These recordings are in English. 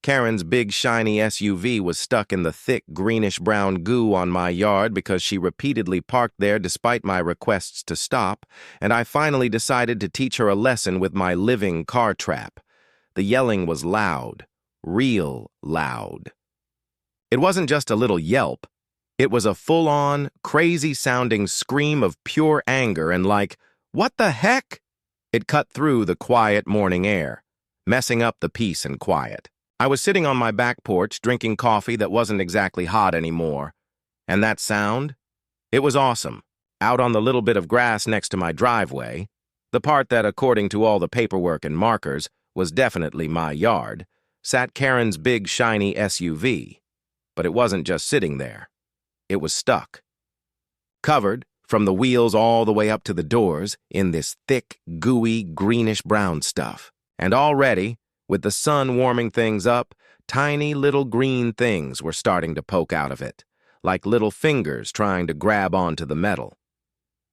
Karen's big shiny SUV was stuck in the thick greenish-brown goo on my yard because she repeatedly parked there despite my requests to stop, and I finally decided to teach her a lesson with my living car trap. The yelling was loud, real loud. It wasn't just a little yelp. It was a full-on, crazy-sounding scream of pure anger and like, "What the heck?" It cut through the quiet morning air, messing up the peace and quiet. I was sitting on my back porch drinking coffee that wasn't exactly hot anymore. And that sound? It was awesome. Out on the little bit of grass next to my driveway, the part that, according to all the paperwork and markers, was definitely my yard, sat Karen's big shiny SUV. But it wasn't just sitting there. It was stuck. Covered, from the wheels all the way up to the doors, in this thick, gooey, greenish-brown stuff. And already, with the sun warming things up, tiny little green things were starting to poke out of it, like little fingers trying to grab onto the metal.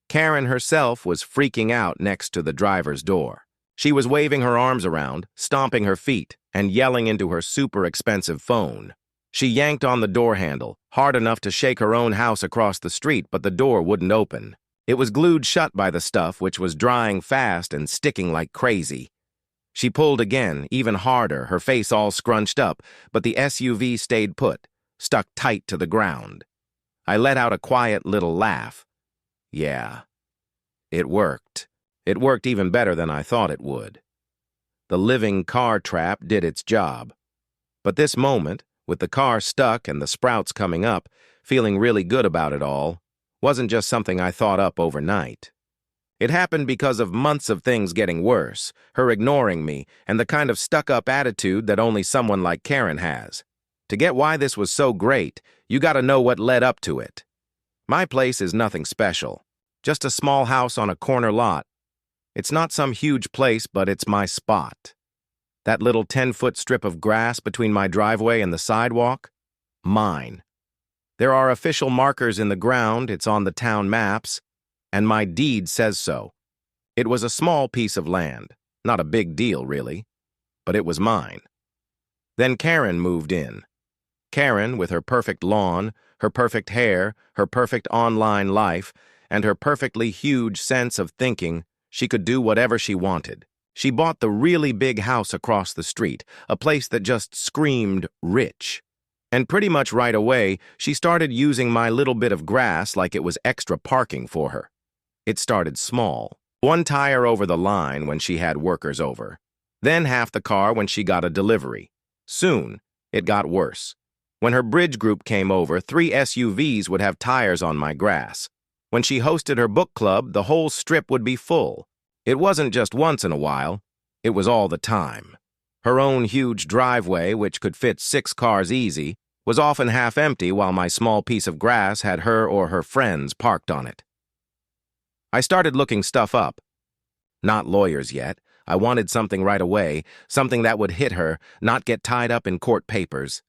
Karen herself was freaking out next to the driver's door. She was waving her arms around, stomping her feet, and yelling into her super expensive phone. She yanked on the door handle, hard enough to shake her own house across the street, but the door wouldn't open. It was glued shut by the stuff, which was drying fast and sticking like crazy. She pulled again, even harder, her face all scrunched up, but the SUV stayed put, stuck tight to the ground. I let out a quiet little laugh. Yeah, it worked. It worked even better than I thought it would. The living car trap did its job. But this moment, with the car stuck and the sprouts coming up, feeling really good about it all, wasn't just something I thought up overnight. It happened because of months of things getting worse, her ignoring me, and the kind of stuck-up attitude that only someone like Karen has. To get why this was so great, you gotta know what led up to it. My place is nothing special, just a small house on a corner lot. It's not some huge place, but it's my spot. That little 10-foot strip of grass between my driveway and the sidewalk? Mine. There are official markers in the ground, it's on the town maps, and my deed says so. It was a small piece of land, not a big deal, really, but it was mine. Then Karen moved in. Karen, with her perfect lawn, her perfect hair, her perfect online life, and her perfectly huge sense of thinking, she could do whatever she wanted. She bought the really big house across the street, a place that just screamed rich. And pretty much right away, she started using my little bit of grass like it was extra parking for her. It started small. One tire over the line when she had workers over. Then half the car when she got a delivery. Soon, it got worse. When her bridge group came over, 3 SUVs would have tires on my grass. When she hosted her book club, the whole strip would be full. It wasn't just once in a while. It was all the time. Her own huge driveway, which could fit 6 cars easy, was often half empty while my small piece of grass had her or her friends parked on it. I started looking stuff up. Not lawyers yet. I wanted something right away, something that would hit her, not get tied up in court papers.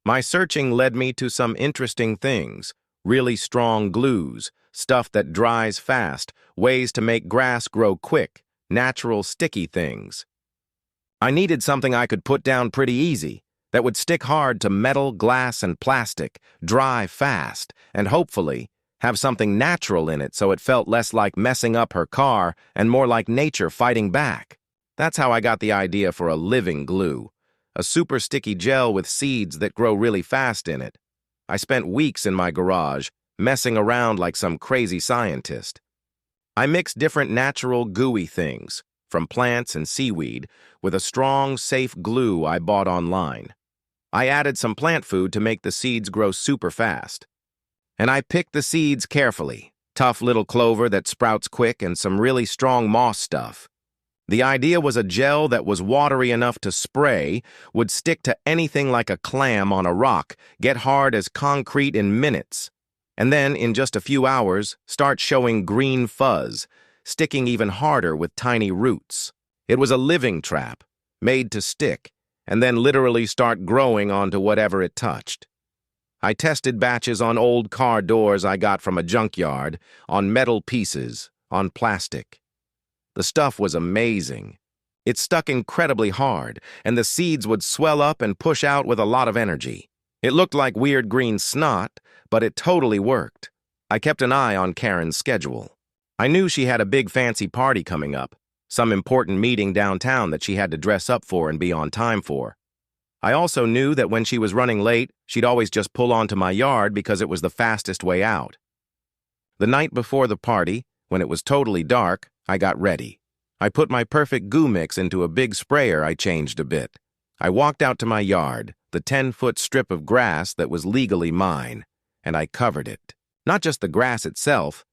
My searching led me to some interesting things, really strong glues, stuff that dries fast, ways to make grass grow quick, natural sticky things. I needed something I could put down pretty easy, that would stick hard to metal, glass, and plastic, dry fast, and hopefully have something natural in it so it felt less like messing up her car and more like nature fighting back. That's how I got the idea for a living glue, a super sticky gel with seeds that grow really fast in it. I spent weeks in my garage, messing around like some crazy scientist. I mixed different natural gooey things, from plants and seaweed, with a strong, safe glue I bought online. I added some plant food to make the seeds grow super fast. And I picked the seeds carefully, tough little clover that sprouts quick and some really strong moss stuff. The idea was a gel that was watery enough to spray, would stick to anything like a clam on a rock, get hard as concrete in minutes, and then, in just a few hours, start showing green fuzz, sticking even harder with tiny roots. It was a living trap, made to stick, and then literally start growing onto whatever it touched. I tested batches on old car doors I got from a junkyard, on metal pieces, on plastic. The stuff was amazing. It stuck incredibly hard, and the seeds would swell up and push out with a lot of energy. It looked like weird green snot, but it totally worked. I kept an eye on Karen's schedule. I knew she had a big fancy party coming up, some important meeting downtown that she had to dress up for and be on time for. I also knew that when she was running late, she'd always just pull onto my yard because it was the fastest way out. The night before the party, when it was totally dark, I got ready. I put my perfect goo mix into a big sprayer I changed a bit. I walked out to my yard, the 10-foot strip of grass that was legally mine, and I covered it. Not just the grass itself,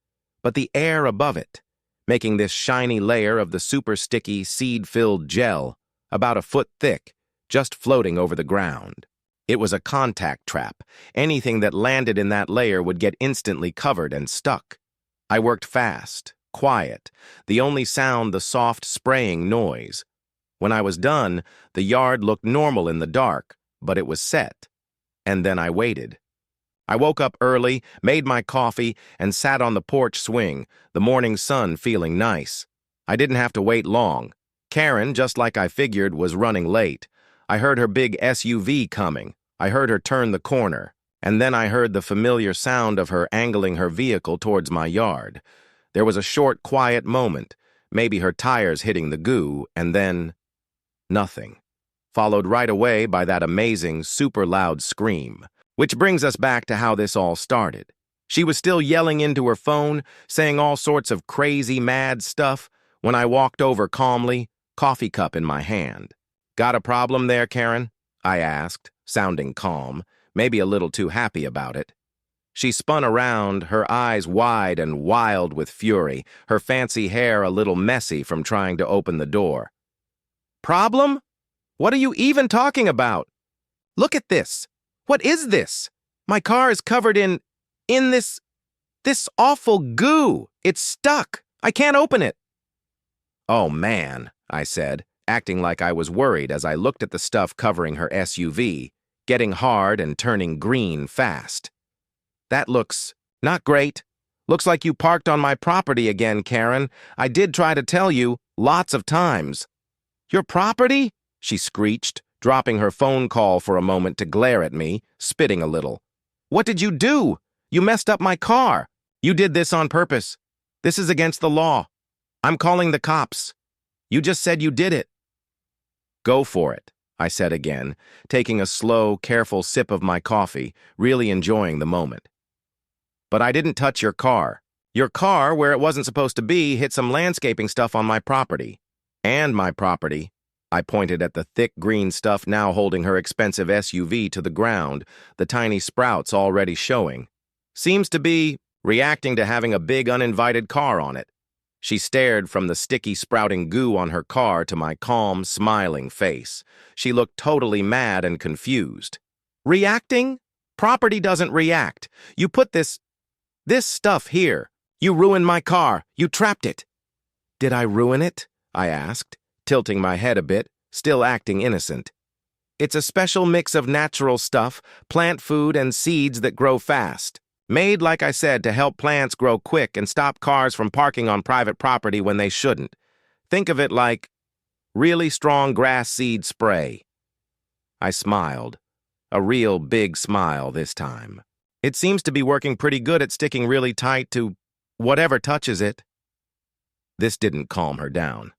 but the air above it, making this shiny layer of the super sticky, seed-filled gel, about a foot thick, just floating over the ground. It was a contact trap. Anything that landed in that layer would get instantly covered and stuck. I worked fast, quiet, the only sound the soft spraying noise. When I was done, the yard looked normal in the dark, but it was set. And then I waited. I woke up early, made my coffee, and sat on the porch swing, the morning sun feeling nice. I didn't have to wait long. Karen, just like I figured, was running late. I heard her big SUV coming. I heard her turn the corner. And then I heard the familiar sound of her angling her vehicle towards my yard. There was a short, quiet moment, maybe her tires hitting the goo, and then nothing. Followed right away by that amazing, super loud scream. Which brings us back to how this all started. She was still yelling into her phone, saying all sorts of crazy, mad stuff, when I walked over calmly, coffee cup in my hand. "Got a problem there, Karen?" I asked, sounding calm, maybe a little too happy about it. She spun around, her eyes wide and wild with fury, her fancy hair a little messy from trying to open the door. "Problem? What are you even talking about? Look at this. What is this? My car is covered in this awful goo. It's stuck. I can't open it." "Oh, man," I said, acting like I was worried as I looked at the stuff covering her SUV, getting hard and turning green fast. "That looks not great. Looks like you parked on my property again, Karen. I did try to tell you lots of times." "Your property?" she screeched, dropping her phone call for a moment to glare at me, spitting a little. "What did you do? You messed up my car. You did this on purpose. This is against the law. I'm calling the cops. You just said you did it." "Go for it," I said again, taking a slow, careful sip of my coffee, really enjoying the moment. "But I didn't touch your car. Your car, where it wasn't supposed to be, hit some landscaping stuff on my property. And my property." I pointed at the thick green stuff now holding her expensive SUV to the ground, the tiny sprouts already showing. "Seems to be reacting to having a big uninvited car on it." She stared from the sticky sprouting goo on her car to my calm, smiling face. She looked totally mad and confused. "Reacting? Property doesn't react. You put this stuff here. You ruined my car. You trapped it." "Did I ruin it?" I asked, tilting my head a bit, still acting innocent. "It's a special mix of natural stuff, plant food, and seeds that grow fast. Made, like I said, to help plants grow quick and stop cars from parking on private property when they shouldn't. Think of it like really strong grass seed spray." I smiled, a real big smile this time. It seems to be working pretty good at sticking really tight to whatever touches it. This didn't calm her down.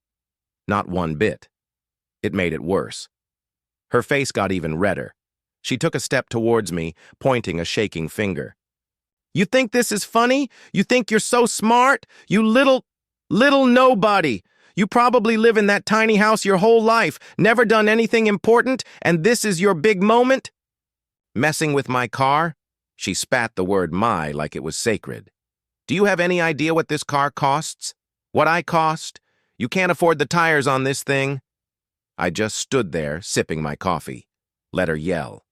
Not one bit. It made it worse. Her face got even redder. She took a step towards me, pointing a shaking finger. "You think this is funny? You think you're so smart? You little nobody. You probably live in that tiny house your whole life, never done anything important, and this is your big moment? Messing with my car?" She spat the word "my" like it was sacred. "Do you have any idea what this car costs? What I cost? You can't afford the tires on this thing." I just stood there, sipping my coffee. Let her yell.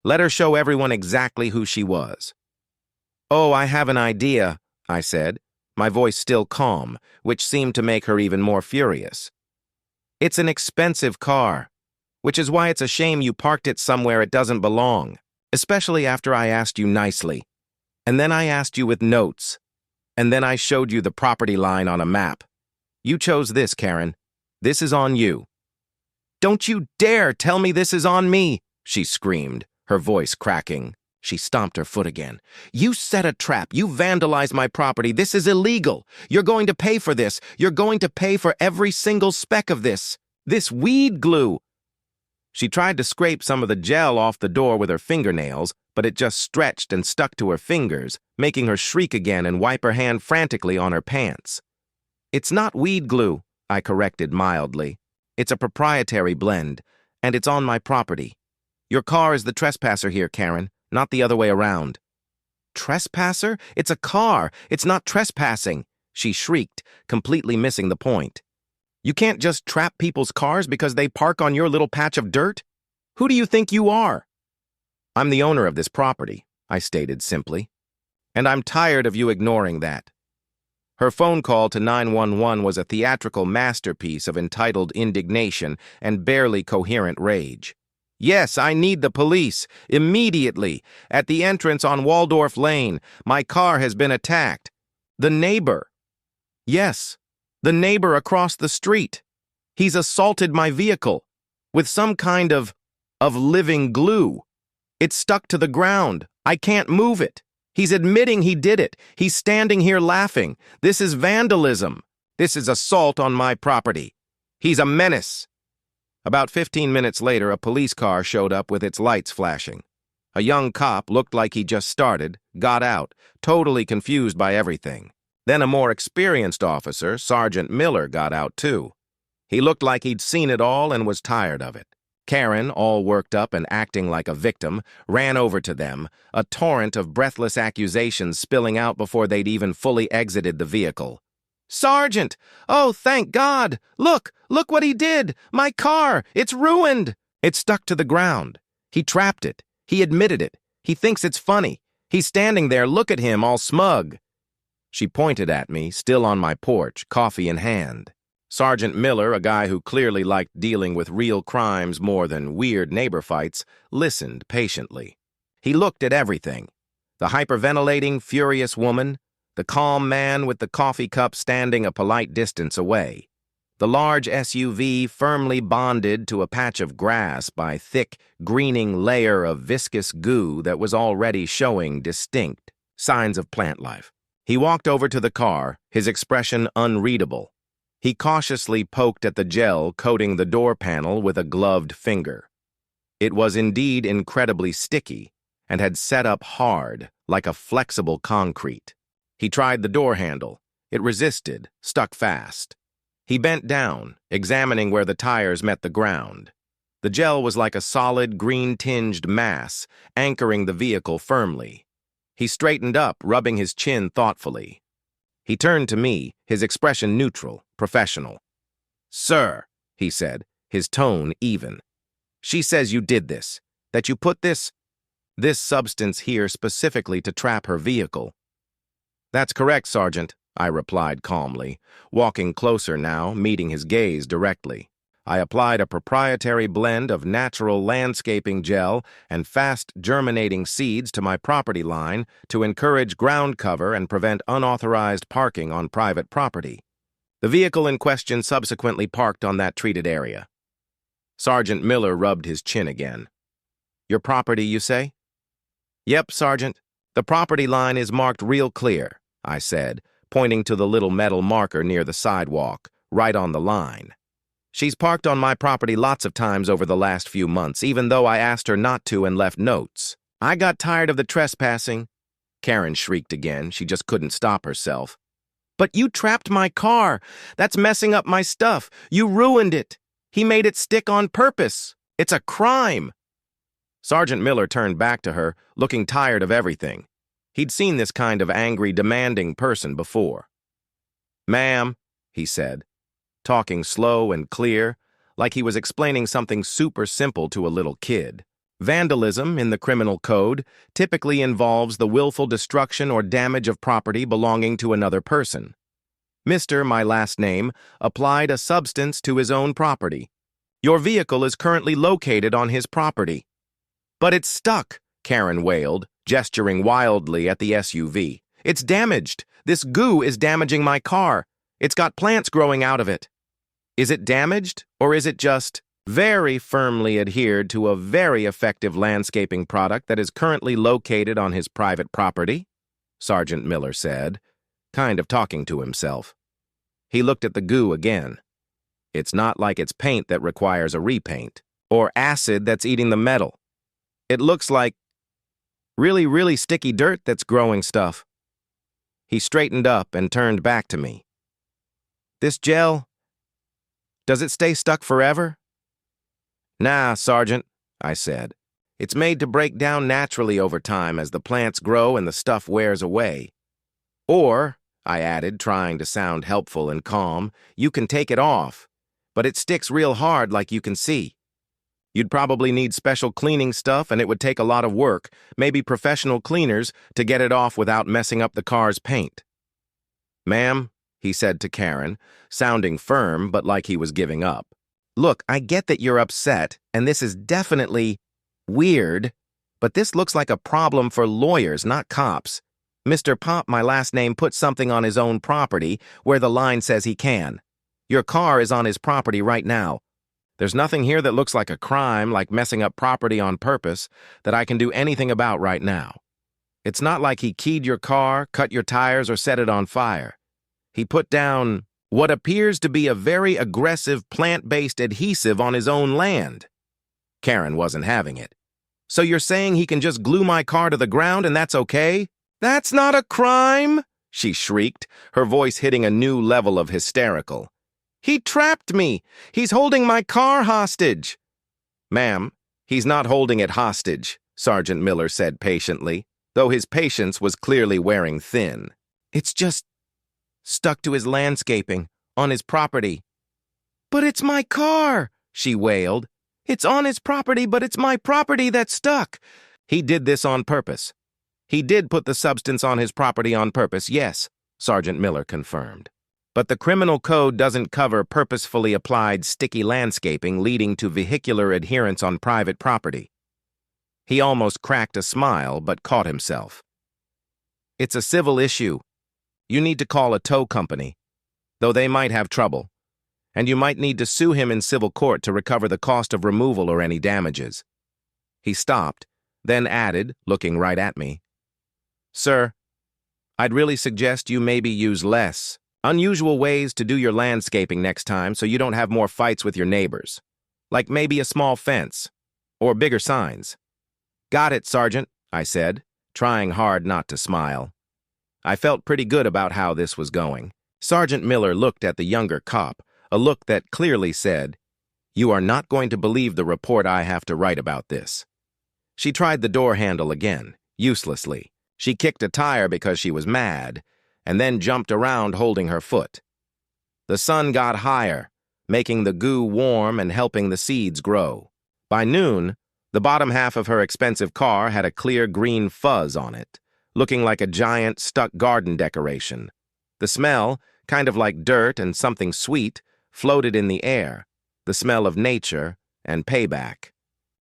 Let her show everyone exactly who she was. "Oh, I have an idea," I said, my voice still calm, which seemed to make her even more furious. "It's an expensive car, which is why it's a shame you parked it somewhere it doesn't belong, especially after I asked you nicely. And then I asked you with notes. And then I showed you the property line on a map. You chose this, Karen. This is on you." "Don't you dare tell me this is on me," she screamed, her voice cracking. She stomped her foot again. "You set a trap. You vandalized my property. This is illegal. You're going to pay for this. You're going to pay for every single speck of this. This weed glue." She tried to scrape some of the gel off the door with her fingernails, but it just stretched and stuck to her fingers, making her shriek again and wipe her hand frantically on her pants. "It's not weed glue," I corrected mildly. "It's a proprietary blend, and it's on my property. Your car is the trespasser here, Karen, not the other way around." "Trespasser? It's a car. It's not trespassing," she shrieked, completely missing the point. "You can't just trap people's cars because they park on your little patch of dirt? Who do you think you are?" "I'm the owner of this property," I stated simply. "And I'm tired of you ignoring that." Her phone call to 911 was a theatrical masterpiece of entitled indignation and barely coherent rage. "Yes, I need the police. Immediately. At the entrance on Waldorf Lane. My car has been attacked. The neighbor. Yes, the neighbor across the street. He's assaulted my vehicle with some kind of living glue. It's stuck to the ground. I can't move it. He's admitting he did it. He's standing here laughing. This is vandalism. This is assault on my property. He's a menace." About 15 minutes later, a police car showed up with its lights flashing. A young cop, looked like he just started, got out, totally confused by everything. Then a more experienced officer, Sergeant Miller, got out too. He looked like he'd seen it all and was tired of it. Karen, all worked up and acting like a victim, ran over to them, a torrent of breathless accusations spilling out before they'd even fully exited the vehicle. "Sergeant! Oh, thank God! Look what he did! My car! It's ruined! It's stuck to the ground. He trapped it. He admitted it. He thinks it's funny. He's standing there, look at him, all smug." She pointed at me, still on my porch, coffee in hand. Sergeant Miller, a guy who clearly liked dealing with real crimes more than weird neighbor fights, listened patiently. He looked at everything. The hyperventilating, furious woman, the calm man with the coffee cup standing a polite distance away, the large SUV firmly bonded to a patch of grass by thick, greening layer of viscous goo that was already showing distinct signs of plant life. He walked over to the car, his expression unreadable. He cautiously poked at the gel coating the door panel with a gloved finger. It was indeed incredibly sticky and had set up hard, like a flexible concrete. He tried the door handle. It resisted, stuck fast. He bent down, examining where the tires met the ground. The gel was like a solid, green-tinged mass, anchoring the vehicle firmly. He straightened up, rubbing his chin thoughtfully. He turned to me, his expression neutral, professional. "Sir," he said, his tone even. "She says you did this, that you put this substance here specifically to trap her vehicle." "That's correct, Sergeant," I replied calmly, walking closer now, meeting his gaze directly. I applied a proprietary blend of natural landscaping gel and fast-germinating seeds to my property line to encourage ground cover and prevent unauthorized parking on private property. The vehicle in question subsequently parked on that treated area. Sergeant Miller rubbed his chin again. "Your property, you say?" "Yep, Sergeant. The property line is marked real clear," I said, pointing to the little metal marker near the sidewalk, right on the line. "She's parked on my property lots of times over the last few months, even though I asked her not to and left notes. I got tired of the trespassing." Karen shrieked again. She just couldn't stop herself. "But you trapped my car. That's messing up my stuff. You ruined it. He made it stick on purpose. It's a crime." Sergeant Miller turned back to her, looking tired of everything. He'd seen this kind of angry, demanding person before. "Ma'am," he said, talking slow and clear, like he was explaining something super simple to a little kid. "Vandalism, in the criminal code, typically involves the willful destruction or damage of property belonging to another person. Mr., my last name, applied a substance to his own property. Your vehicle is currently located on his property." "But it's stuck," Karen wailed, gesturing wildly at the SUV. "It's damaged. This goo is damaging my car. It's got plants growing out of it." Is it damaged, or is it just very firmly adhered to a very effective landscaping product that is currently located on his private property? Sergeant Miller said, kind of talking to himself. He looked at the goo again. It's not like it's paint that requires a repaint, or acid that's eating the metal. It looks like really, really sticky dirt that's growing stuff. He straightened up and turned back to me. This gel, does it stay stuck forever? Nah, Sergeant, I said. It's made to break down naturally over time as the plants grow and the stuff wears away. Or, I added, trying to sound helpful and calm, you can take it off, but it sticks real hard like you can see. You'd probably need special cleaning stuff and it would take a lot of work, maybe professional cleaners, to get it off without messing up the car's paint. Ma'am, he said to Karen, sounding firm but like he was giving up. Look, I get that you're upset, and this is definitely weird, but this looks like a problem for lawyers, not cops. Mr. Pop, my last name, put something on his own property where the line says he can. Your car is on his property right now. There's nothing here that looks like a crime, like messing up property on purpose, that I can do anything about right now. It's not like he keyed your car, cut your tires, or set it on fire. He put down what appears to be a very aggressive plant-based adhesive on his own land. Karen wasn't having it. So you're saying he can just glue my car to the ground and that's okay? That's not a crime, she shrieked, her voice hitting a new level of hysterical. He trapped me. He's holding my car hostage. Ma'am, he's not holding it hostage, Sergeant Miller said patiently, though his patience was clearly wearing thin. It's just stuck to his landscaping, on his property. But it's my car, she wailed. It's on his property, but it's my property that's stuck. He did this on purpose. He did put the substance on his property on purpose, yes, Sergeant Miller confirmed. But the criminal code doesn't cover purposefully applied sticky landscaping leading to vehicular adherence on private property. He almost cracked a smile, but caught himself. It's a civil issue. You need to call a tow company, though they might have trouble, and you might need to sue him in civil court to recover the cost of removal or any damages. He stopped, then added, looking right at me, Sir, I'd really suggest you maybe use less unusual ways to do your landscaping next time so you don't have more fights with your neighbors, like maybe a small fence, or bigger signs. Got it, Sergeant, I said, trying hard not to smile. I felt pretty good about how this was going. Sergeant Miller looked at the younger cop, a look that clearly said, You are not going to believe the report I have to write about this. She tried the door handle again, uselessly. She kicked a tire because she was mad, and then jumped around holding her foot. The sun got higher, making the goo warm and helping the seeds grow. By noon, the bottom half of her expensive car had a clear green fuzz on it, looking like a giant stuck garden decoration. The smell, kind of like dirt and something sweet, floated in the air, the smell of nature and payback.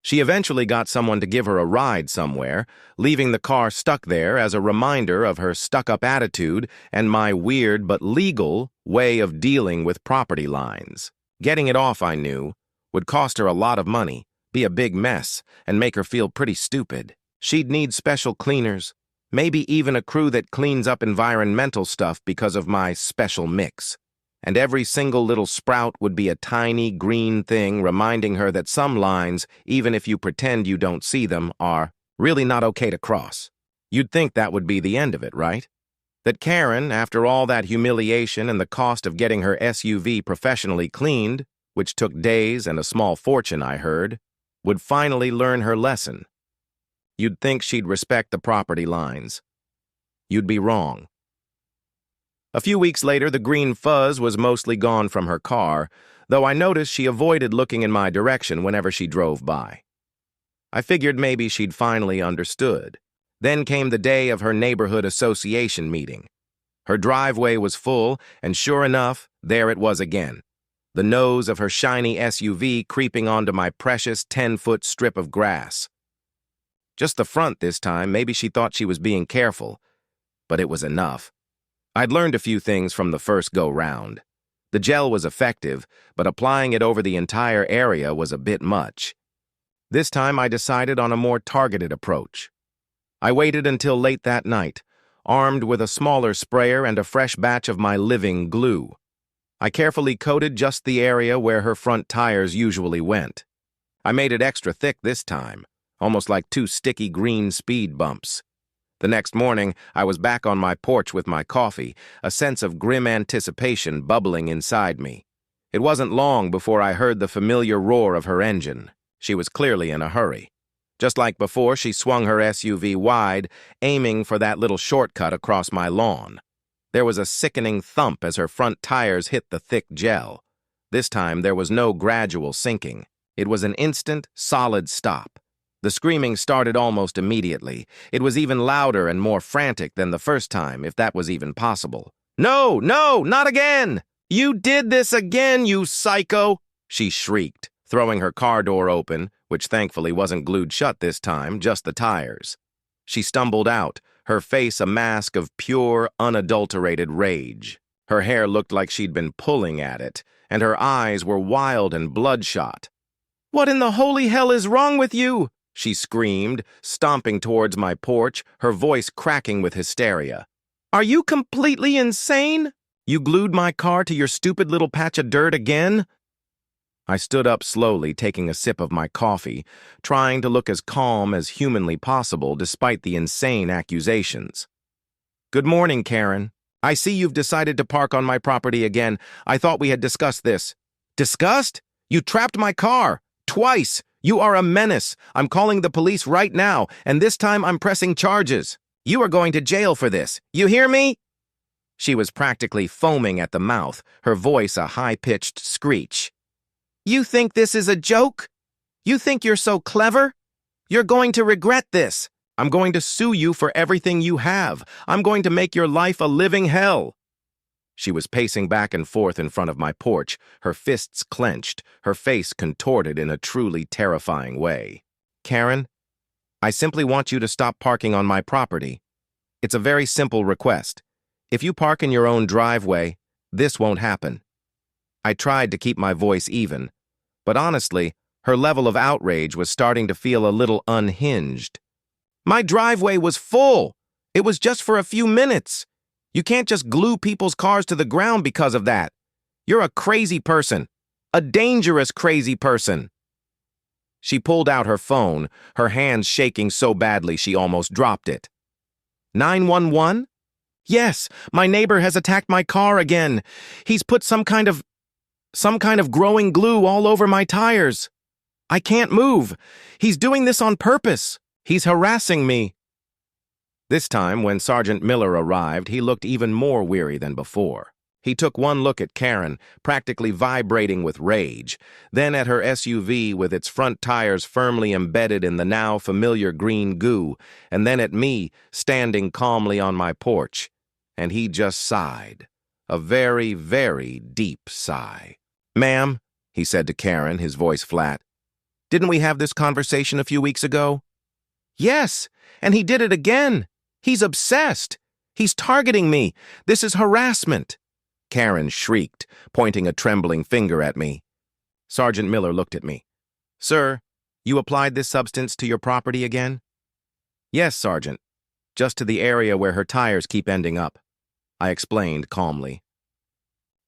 She eventually got someone to give her a ride somewhere, leaving the car stuck there as a reminder of her stuck-up attitude and my weird but legal way of dealing with property lines. Getting it off, I knew, would cost her a lot of money, be a big mess, and make her feel pretty stupid. She'd need special cleaners, maybe even a crew that cleans up environmental stuff because of my special mix. And every single little sprout would be a tiny green thing reminding her that some lines, even if you pretend you don't see them, are really not okay to cross. You'd think that would be the end of it, right? That Karen, after all that humiliation and the cost of getting her SUV professionally cleaned, which took days and a small fortune, I heard, would finally learn her lesson. You'd think she'd respect the property lines. You'd be wrong. A few weeks later, the green fuzz was mostly gone from her car, though I noticed she avoided looking in my direction whenever she drove by. I figured maybe she'd finally understood. Then came the day of her neighborhood association meeting. Her driveway was full, and sure enough, there it was again. The nose of her shiny SUV creeping onto my precious 10-foot strip of grass. Just the front this time. Maybe she thought she was being careful, but it was enough. I'd learned a few things from the first go-round. The gel was effective, but applying it over the entire area was a bit much. This time I decided on a more targeted approach. I waited until late that night, armed with a smaller sprayer and a fresh batch of my living glue. I carefully coated just the area where her front tires usually went. I made it extra thick this time, almost like two sticky green speed bumps. The next morning, I was back on my porch with my coffee, a sense of grim anticipation bubbling inside me. It wasn't long before I heard the familiar roar of her engine. She was clearly in a hurry. Just like before, she swung her SUV wide, aiming for that little shortcut across my lawn. There was a sickening thump as her front tires hit the thick gel. This time, there was no gradual sinking. It was an instant, solid stop. The screaming started almost immediately. It was even louder and more frantic than the first time, if that was even possible. "No, no, not again! You did this again, you psycho!" she shrieked, throwing her car door open, which thankfully wasn't glued shut this time, just the tires. She stumbled out, her face a mask of pure, unadulterated rage. Her hair looked like she'd been pulling at it, and her eyes were wild and bloodshot. "What in the holy hell is wrong with you?" she screamed, stomping towards my porch, her voice cracking with hysteria. "Are you completely insane? You glued my car to your stupid little patch of dirt again?" I stood up slowly, taking a sip of my coffee, trying to look as calm as humanly possible despite the insane accusations. "Good morning, Karen. I see you've decided to park on my property again. I thought we had discussed this." "Discussed? You trapped my car. Twice. You are a menace. I'm calling the police right now, and this time I'm pressing charges. You are going to jail for this. You hear me?" She was practically foaming at the mouth, her voice a high-pitched screech. "You think this is a joke? You think you're so clever? You're going to regret this. I'm going to sue you for everything you have. I'm going to make your life a living hell." She was pacing back and forth in front of my porch, her fists clenched, her face contorted in a truly terrifying way. "Karen, I simply want you to stop parking on my property. It's a very simple request. If you park in your own driveway, this won't happen." I tried to keep my voice even, but honestly, her level of outrage was starting to feel a little unhinged. "My driveway was full. It was just for a few minutes. You can't just glue people's cars to the ground because of that. You're a crazy person. A dangerous crazy person." She pulled out her phone, her hands shaking so badly she almost dropped it. 911? "Yes, my neighbor has attacked my car again. He's put some kind of growing glue all over my tires. I can't move. He's doing this on purpose. He's harassing me." This time, when Sergeant Miller arrived, he looked even more weary than before. He took one look at Karen, practically vibrating with rage, then at her SUV with its front tires firmly embedded in the now familiar green goo, and then at me, standing calmly on my porch. And he just sighed. A very, very deep sigh. "Ma'am," he said to Karen, his voice flat, "didn't we have this conversation a few weeks ago?" "Yes, and he did it again. He's obsessed. He's targeting me. This is harassment," Karen shrieked, pointing a trembling finger at me. Sergeant Miller looked at me. "Sir, you applied this substance to your property again?" "Yes, Sergeant. Just to the area where her tires keep ending up," I explained calmly.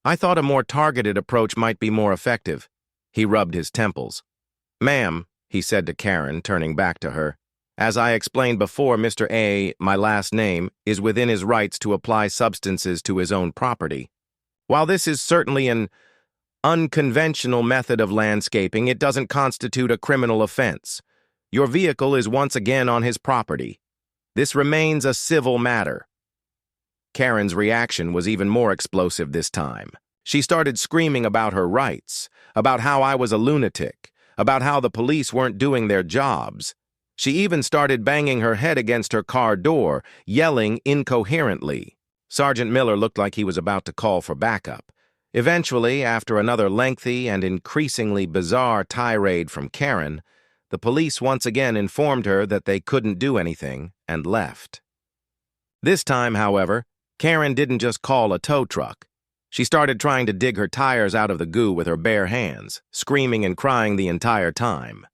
"I thought a more targeted approach might be more effective." He rubbed his temples. "Ma'am," he said to Karen, turning back to her, "as I explained before, Mr. A, my last name, is within his rights to apply substances to his own property. While this is certainly an unconventional method of landscaping, it doesn't constitute a criminal offense. Your vehicle is once again on his property. This remains a civil matter." Karen's reaction was even more explosive this time. She started screaming about her rights, about how I was a lunatic, about how the police weren't doing their jobs. She even started banging her head against her car door, yelling incoherently. Sergeant Miller looked like he was about to call for backup. Eventually, after another lengthy and increasingly bizarre tirade from Karen, the police once again informed her that they couldn't do anything and left. This time, however, Karen didn't just call a tow truck. She started trying to dig her tires out of the goo with her bare hands, screaming and crying the entire time.